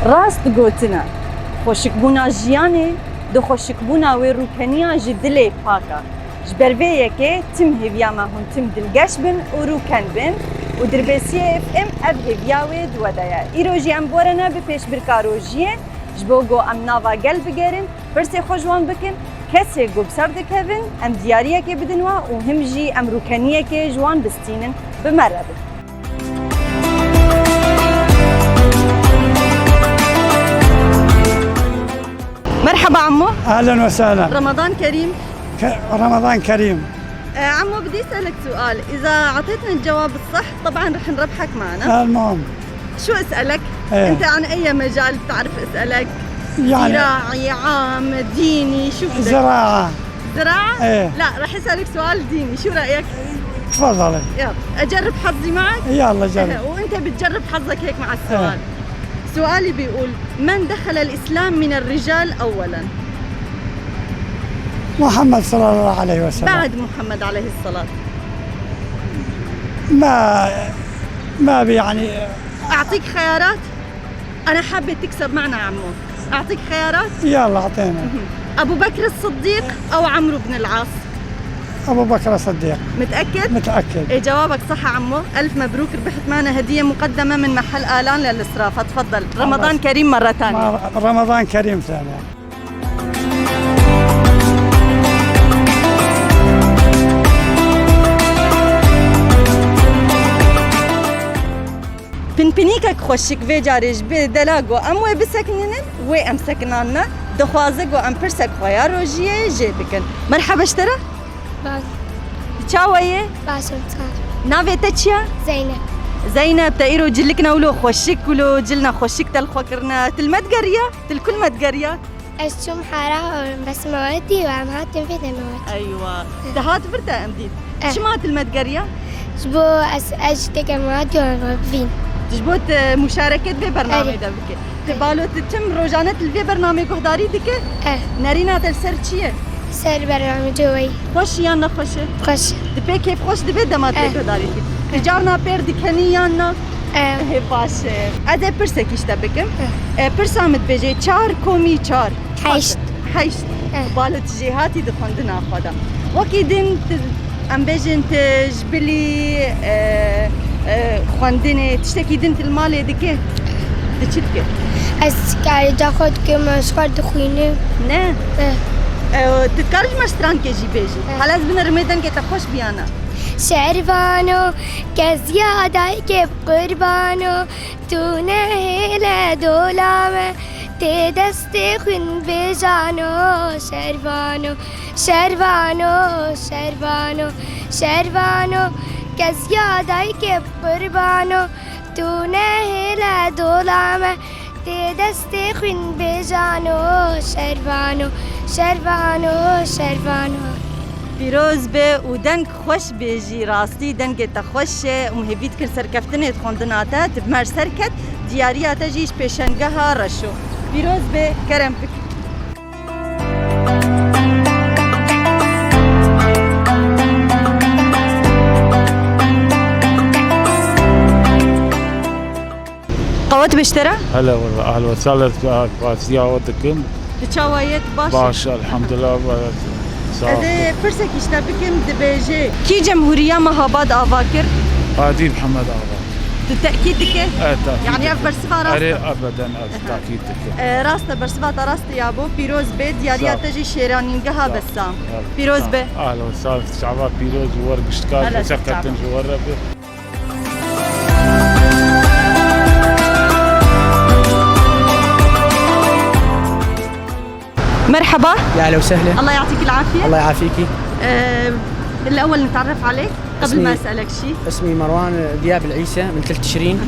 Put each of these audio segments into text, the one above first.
راست گوتنا خوشک بونا جیانه دو خوشک بونا و روکنیا جدلی پاکا جبرویه که تم هویا ما هم تم دلگش بن و روکن بن و دربسیه اف ام اب هویاوی دودایا ایروجی ام بورنا به پیش برکاروجیه جبوگو ام ناوا گل بگیرن پرسه خوشوان بکن کسی گو بسر دکوین ام دیاریه که بدنوا و هم جی ام روکنیه که جوان بستینن بمرده. مرحبا عمو. اهلا وسهلا. رمضان كريم. رمضان كريم. عمو بدي اسالك سؤال، اذا اعطيتني الجواب الصح طبعا رح نربحك معنا. المهم شو اسالك؟ ايه؟ انت عن اي مجال بتعرف اسالك؟ يعني زراعي، عام، ديني، شو بدك؟ زراعة. زراعة؟ ايه. لا رح اسالك سؤال ديني، شو رايك؟ تفضلي. يلا اجرب حظي معك؟ يلا جرب. وانت بتجرب حظك هيك مع السؤال. سؤالي بيقول من دخل الاسلام من الرجال اولا؟ محمد صلى الله عليه وسلم. بعد محمد عليه الصلاة. ما يعني أعطيك خيارات؟ أنا حابة تكسب معنا عمو. أعطيك خيارات؟ يلا اعطينا. أبو بكر الصديق أو عمرو بن العاص؟ ابو بكر الصديق. متأكد؟ متأكد. إيه جوابك صح عمو، ألف مبروك، ربحت معنا هدية مقدمة من محل آلان للإسراف، تفضل. رمضان كريم مرة ثانية. رمضان كريم ثانية. پنپنیکک خوشک وی جارش به دلاگو ام و بسکنن و ام سکناننا دخوازگو ام پرسک خویا روجیه جی بکن. مرحبا اشترا؟ باز. چاویه؟ باسم صار. ناویتا چیا؟ زينب. زينب تايرو جلكنا ولو خوشك ولو جلنا خوشك تلخوكرنا تلمت قرية تلكل مت قرية. السم حارة بس موادي وعم هاتم في دموات. أيوة. تهات فرتا أمديد. شو ما تلمت قرية؟ جبو أجتك موادي وعم تجبوت مشاركة ببرنامج ده بك. تبالو تتم روجانة الفي برنامج قهداري دك؟ نارينا تلسر چيه؟ سر برنامج جوي. خوش يا نا خوش؟ خوش. دبي كيف خوش دبي دمات قهداري دك. تجارنا بير دكاني يا نا. هي باشه. أده برسك إيش تبكم؟ برسامت بيجي چار كومي چار. حيشت. حيشت. بالو تجيهاتي دخندنا خدا. وكيدن أم بيجن تجبلي خواندنه تشتكي دنت المال دكه دچتك اسكاري تاخد كم شخار دخينه نه تتكارج مشتران كي جي بيجي خلاص بنا رميدن كي تخوش بيانا شعربانو كزيادة كيف قربانو تونه هلا دولامه تدستي خن بجانو شعربانو شعربانو شعربانو شعربانو كزيادة كيف قربانو تونه لا دولامه تدستي خن بجانو شربانو شربانو شربانو پیروز به و دنگ خوش بیجی راستی دنگ تا خوش مهبید کل سرکفتنه خواندناتا تبمر سرکت دیاریاتا جیش پیشنگه ها رشو پیروز به کرم بک قوات بشترى؟ هلا والله اهلا وسهلا بسيارتكم. تشاويت باشا الحمد لله. هذا فرسك يشتبكم دبيجي كي جمهورية مهاباد آفاكر؟ قادي محمد آفاكر. بالتأكيد دكه؟ تأكيد. يعني برسفة راستا؟ أبدا تأكيد دكه. راستا برسفة راستا يا أبو بيروز بيت دياريا تجي شيرانينجها بسام. بيروز بيت. أهلا وسهلا شعبان بيروز وورق اشتكال وسكتن جوربه. مرحبا. يا اهلا وسهلا. الله يعطيك العافيه. الله يعافيكي. الاول نتعرف عليك قبل ما اسالك شيء. اسمي مروان دياب العيسى من 3 تشرين.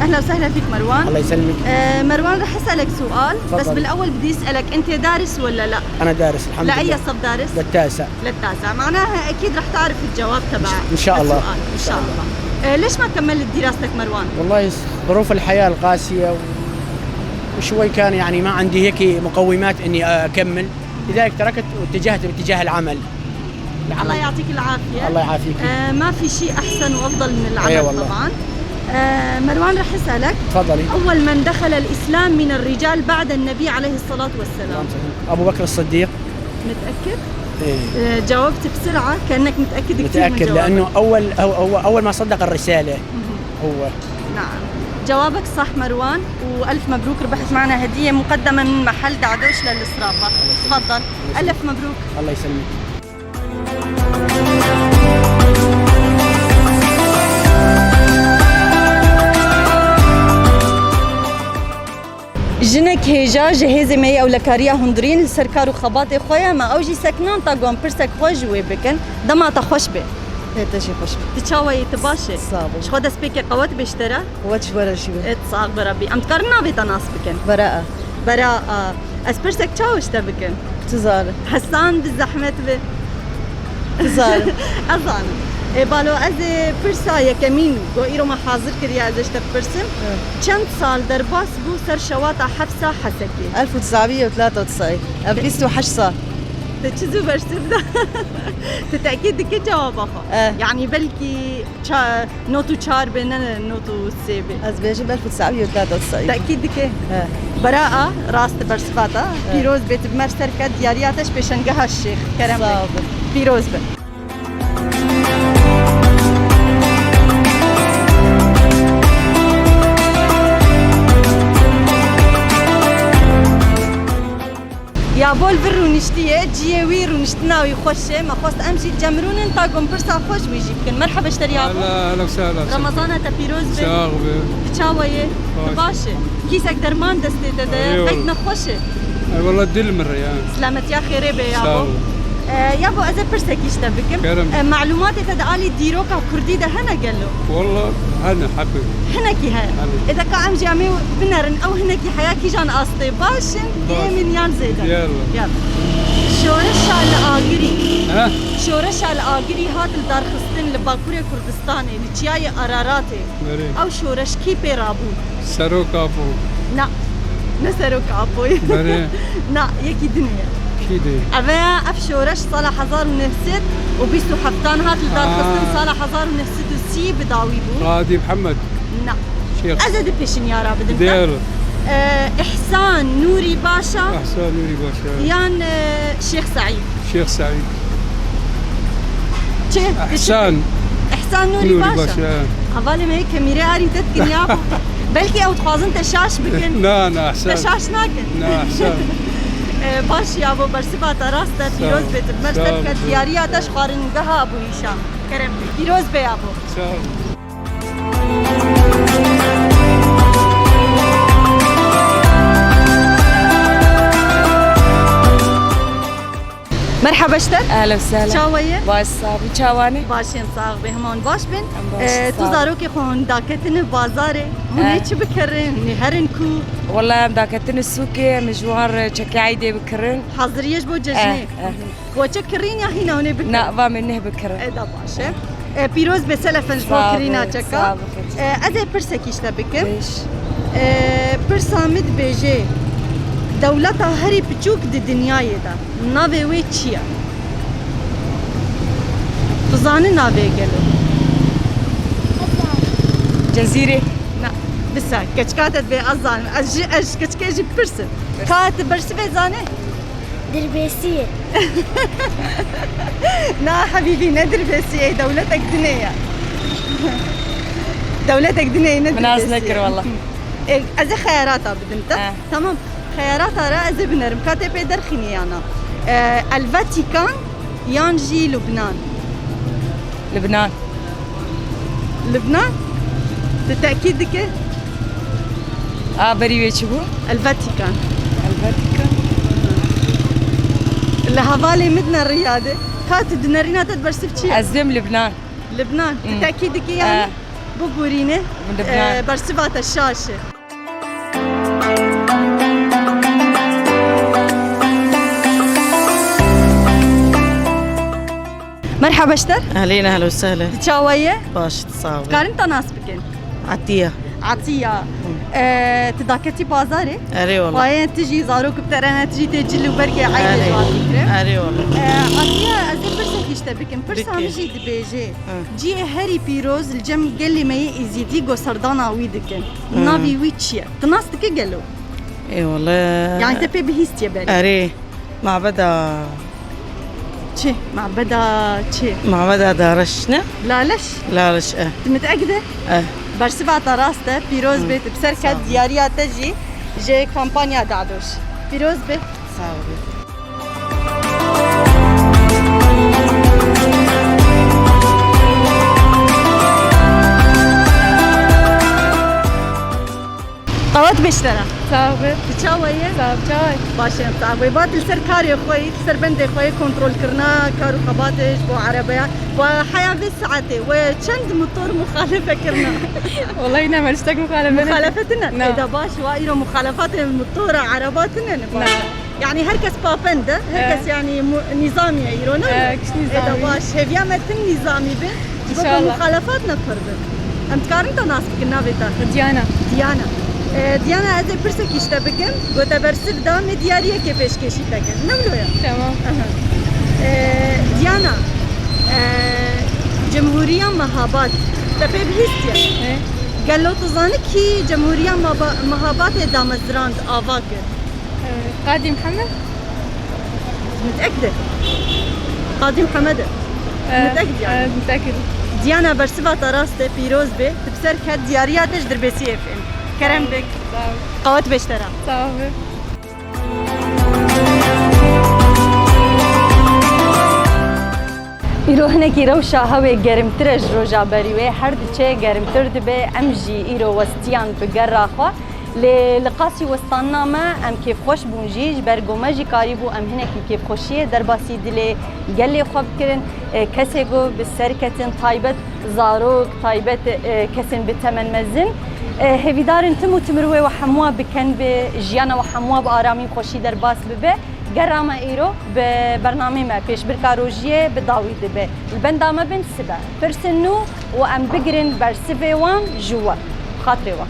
اهلا وسهلا فيك مروان. الله يسلمك. مروان رح اسالك سؤال فضل. بس بالاول بدي اسالك انت دارس ولا لا؟ انا دارس الحمد لله. لاي صف دارس؟ للتاسع. للتاسع، معناها اكيد رح تعرف الجواب تبع ان شاء الله. السؤال. ان شاء الله. ليش ما كملت دراستك مروان؟ والله ظروف الحياه القاسيه وشوي كان يعني ما عندي هيك مقومات اني اكمل، لذلك تركت واتجهت باتجاه العمل. الله يعطيك العافيه. الله يعافيك. ما في شيء احسن وافضل من العمل. والله. طبعا مروان رح أسألك، تفضلي. أول من دخل الإسلام من الرجال بعد النبي عليه الصلاة والسلام؟ ابو بكر الصديق. متأكد؟ إيه. جاوبت بسرعة كأنك متأكد كثير من متاكد جوابك. لانه اول ما صدق الرساله. هو نعم، جوابك صح مروان، وألف مبروك، ربحت معنا هدية مقدمة من محل دعدوش للإسرافة. تفضل، ألف مبروك. الله يسلمك. جنك هيجا جهاز مي أو لكاريا هندرين لسركار وخباطي خويا ما أوجي سكنان تاقوان برسك خوش ويبكن دما تخوش به هذا شيء خوش تشاوي تباشي صعب شخودا سبيكي قوات بيشترى واتش برا شو اتصاق بربي أم تقرنا بيتناس بكن براءة براءة أسبرسك تشاوش تبكن تزار حسان بالزحمة به تزار أظن بالو از پرسا یکمین گو ایرو ما حاضر کردی ازش تپرسم چند سال در باس بو سر شواطع حفصة حسكي 1993 أبريستو 8 صار تشزو برسم ده تتأكيد كي جواب أخو يعني بلكي نوتو 4 بيننا نوتو 7 أزبيجي ب 1993 تأكيد كي براءة راست برسفاتا بيروز بيت بمرسر كد ديارياتش بشنقها الشيخ كرم بيروز بيت يا بول برو نشتيه جيه ويرو نشتناوي خوشه ما خوست امشي جمرون انتا قم برسا خوش ويجي بكن مرحبا اشتري ابو اهلا وسهلا رمضان تبيروز بي شاغبه تشاويه تباشي كيسك درمان دستي تدا قيدنا خوشه اي والله دل من ريان سلامت يا خيري بي يا ابو يا ابو اذا برسك يشتبكم معلوماتي تدعالي ديروكا كردي ده هنا قال له والله هنا حبيبي هناكي هاي اذا كان جامي بنرن او هناكي حياكي جان قصدي باشن من يان زيدا يلا شورش على الاغري ها شورش على الاغري هات الدار خستن لباكوري كردستاني لتشاي قراراتي او شورش كي بيرابو سروك ابو لا نسروك ابو لا يكي دنيا كده أبا أفشورش صالح حزار ونفسد وبيسو حفتان هات الدار خستن صالح حزار ونفسد وسي بداوي بو قاضي محمد لا شيخ أزد بيشن يا رب بدنا دير إحسان نوري باشا احسان نوري باشا يان شيخ سعيد شيخ سعيد إحسان نوري باشا حوالي ما هيك كاميرا أري تتكن يا بلكي أو تخازن تشاش بكن لا احسان تشاش ناكن لا احسان باش يا ابو برسبات راستا فيروز بيت بمرسل كدياريا تشخارن قها ابو هشام كرم فيروز بي ابو مرحبا اشتر أهلا وسهلا شاوية باش صابي شاواني باشين صاغ بهمان باش بن تزاروكي خون داكتن بازاري هيك بكرن نهرن كو والله داكتن السوقي مجوار شكي عيدي بكرن حاضريش بو ججني وشكرين يا هنا هنا بكرن لا با منه بكرن ده باشه بيروز بسلفنج بو كرينا چكا ازي برسكيش تبكم برسامد بيجي دولتا هري بچوك دي دنياي دا ناوي وي چيا تزاني ناوي گلو جزيرة نا بسا كچكاتت بي ازان اج كچكيجي برسن كات برسي بي زاني دربيسية نا حبيبي ندر بسي دولتك دنيا دولتك دنيا ندر مناز نكر والله ازي خياراتها بدنتا تمام خياراتها رأزي بنرم كاتب درخيني أنا الفاتيكان يانجي لبنان لبنان بالتأكيد كي بري ويشبو الفاتيكان اللي هفالي مدنا الرياضة كات دنارينا تدبرسف شيء أزم لبنان بالتأكيد كي يعني بقوريني برسفات الشاشة مرحبا اشتر أهلين أهلا وسهلا تشاوية باش تصاوي كارنتا ناس بكن عطية عطية تداكتي بازاري اري والله وين تجي زاروك بترنا تجي تجي وبركي عايده جوات فكره اري والله عطيها ازي برسك يشتبكن برسا بكي. مجي دبيجي جي هاري بيروز الجم قال لي ما يزيدي جو سردانا ويدكن نافي ويتشيا تناستك قالوا اي والله يعني تبي بهيست يا بالي اري معبدا تشي معبدا تشي معبدا دارشنا لا ليش لا ليش متأكدة برسبة راسته بيروز بيت بسركة ديارية تجي جي كامبانيا دعدوش بيروز بيت صعبة قوات بشترا صعبة تشاوية صعب جاي باشا صعبة بات السر كاري خوي السر بندي خوي كنترول كرنا كارو خباتش بو عربية وحياة بالساعتي وشند موتور مخالفة كرنا والله نعم اشتاق مخالفة مخالفتنا نعم. إذا باش وايرو مخالفات الموتور عرباتنا نباش يعني هركس بابنده هركس يعني نظامي يرونا كش إذا نظامي باش هفيا متن نظامي بن إن شاء الله. مخالفاتنا كربن أنت كارنتا ناس بكنا بيتا ديانا ديانا ديانا هذا برسك يشتبكن قلت برسك دام ديارية كيفش كيشي تكن نملو يا تمام ديانا جمهورية مهابات تبي بهستيا قال له تظنك هي جمهورية مهابات دامزراند آفاك قادي محمد متأكدة قاضي محمد متأكد يعني متأكد ديانا برسبة تراسته بيروز به تبسر كد ديارياتش دربسي اف ام كرم بك قوات بشترا صعبة ایرو هنکی روشا هوا گرمترش روزا بریوه هر دچه گرمتر دبه امجی ایرو وستیان بگرا خو لقاسی وستاننا ما ام کیف خوش بونجیج برگومجی کاری بو ام هنکی کیف خوشیه در باسی دلی گلی خوب کرن کسی گو بسرکتن تایبت زاروک تایبت کسن بتمن مزن هویدارن تمو تمروه و حموا بکن به جیانا و حموا بآرامی خوشی در باس ببه گرامه ایرو به برنامه ما پیش برکاروجیه به داوید به البندامه بن سبا پرسنو و ام بگرن بر سبه وان جوا خاطره وان